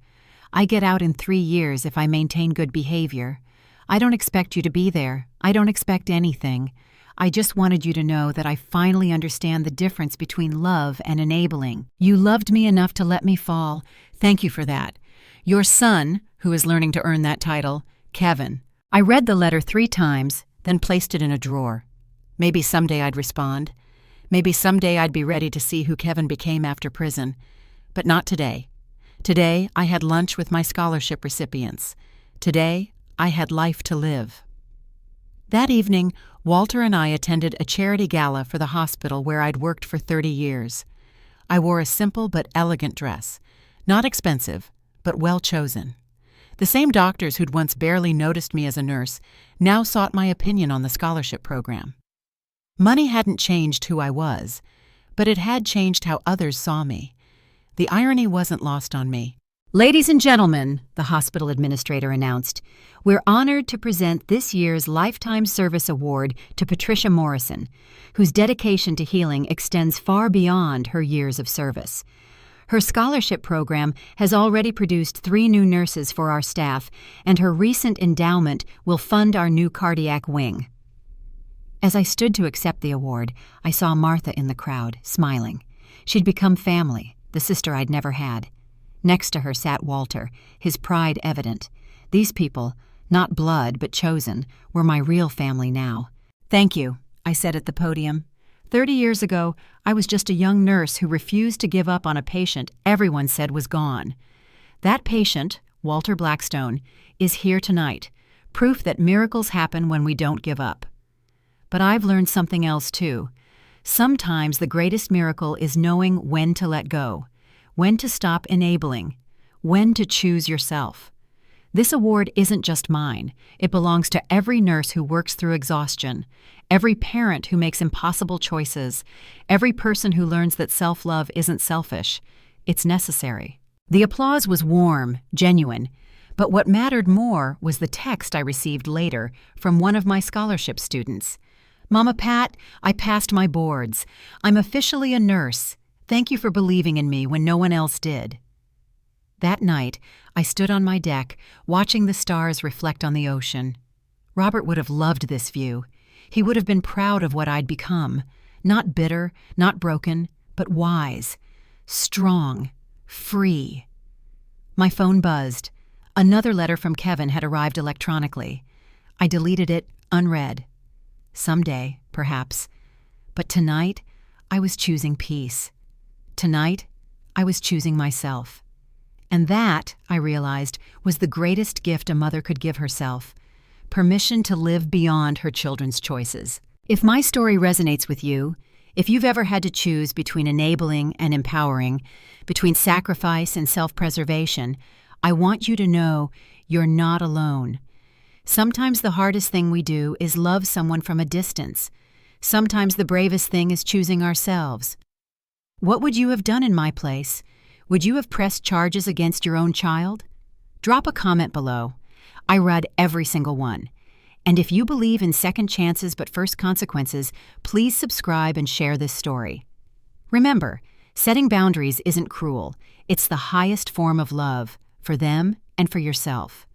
I get out in 3 years if I maintain good behavior. I don't expect you to be there. I don't expect anything. I just wanted you to know that I finally understand the difference between love and enabling. You loved me enough to let me fall. Thank you for that. Your son, who is learning to earn that title, Kevin." I read the letter 3 times, then placed it in a drawer. Maybe someday I'd respond. Maybe someday I'd be ready to see who Kevin became after prison. But not today. Today, I had lunch with my scholarship recipients. Today, I had life to live. That evening, Walter and I attended a charity gala for the hospital where I'd worked for 30 years. I wore a simple but elegant dress. Not expensive, but well chosen. The same doctors who'd once barely noticed me as a nurse now sought my opinion on the scholarship program. Money hadn't changed who I was, but it had changed how others saw me. The irony wasn't lost on me. "Ladies and gentlemen," the hospital administrator announced, "we're honored to present this year's Lifetime Service Award to Patricia Morrison, whose dedication to healing extends far beyond her years of service. Her scholarship program has already produced 3 new nurses for our staff, and her recent endowment will fund our new cardiac wing." As I stood to accept the award, I saw Martha in the crowd, smiling. She'd become family, the sister I'd never had. Next to her sat Walter, his pride evident. These people, not blood but chosen, were my real family now. "Thank you," I said at the podium. 30 years ago, I was just a young nurse who refused to give up on a patient everyone said was gone. That patient, Walter Blackstone, is here tonight, proof that miracles happen when we don't give up. But I've learned something else too. Sometimes the greatest miracle is knowing when to let go, when to stop enabling, when to choose yourself. This award isn't just mine. It belongs to every nurse who works through exhaustion, every parent who makes impossible choices, every person who learns that self-love isn't selfish. It's necessary. The applause was warm, genuine, but what mattered more was the text I received later from one of my scholarship students. "Mama Pat, I passed my boards. I'm officially a nurse. Thank you for believing in me when no one else did." That night, I stood on my deck, watching the stars reflect on the ocean. Robert would have loved this view. He would have been proud of what I'd become. Not bitter, not broken, but wise, strong, free. My phone buzzed. Another letter from Kevin had arrived electronically. I deleted it, unread. Someday, perhaps. But tonight, I was choosing peace. Tonight, I was choosing myself. And that, I realized, was the greatest gift a mother could give herself: permission to live beyond her children's choices. If my story resonates with you, if you've ever had to choose between enabling and empowering, between sacrifice and self-preservation, I want you to know you're not alone. Sometimes the hardest thing we do is love someone from a distance. Sometimes the bravest thing is choosing ourselves. What would you have done in my place? Would you have pressed charges against your own child? Drop a comment below. I read every single one. And if you believe in second chances but first consequences, please subscribe and share this story. Remember, setting boundaries isn't cruel. It's the highest form of love, for them and for yourself.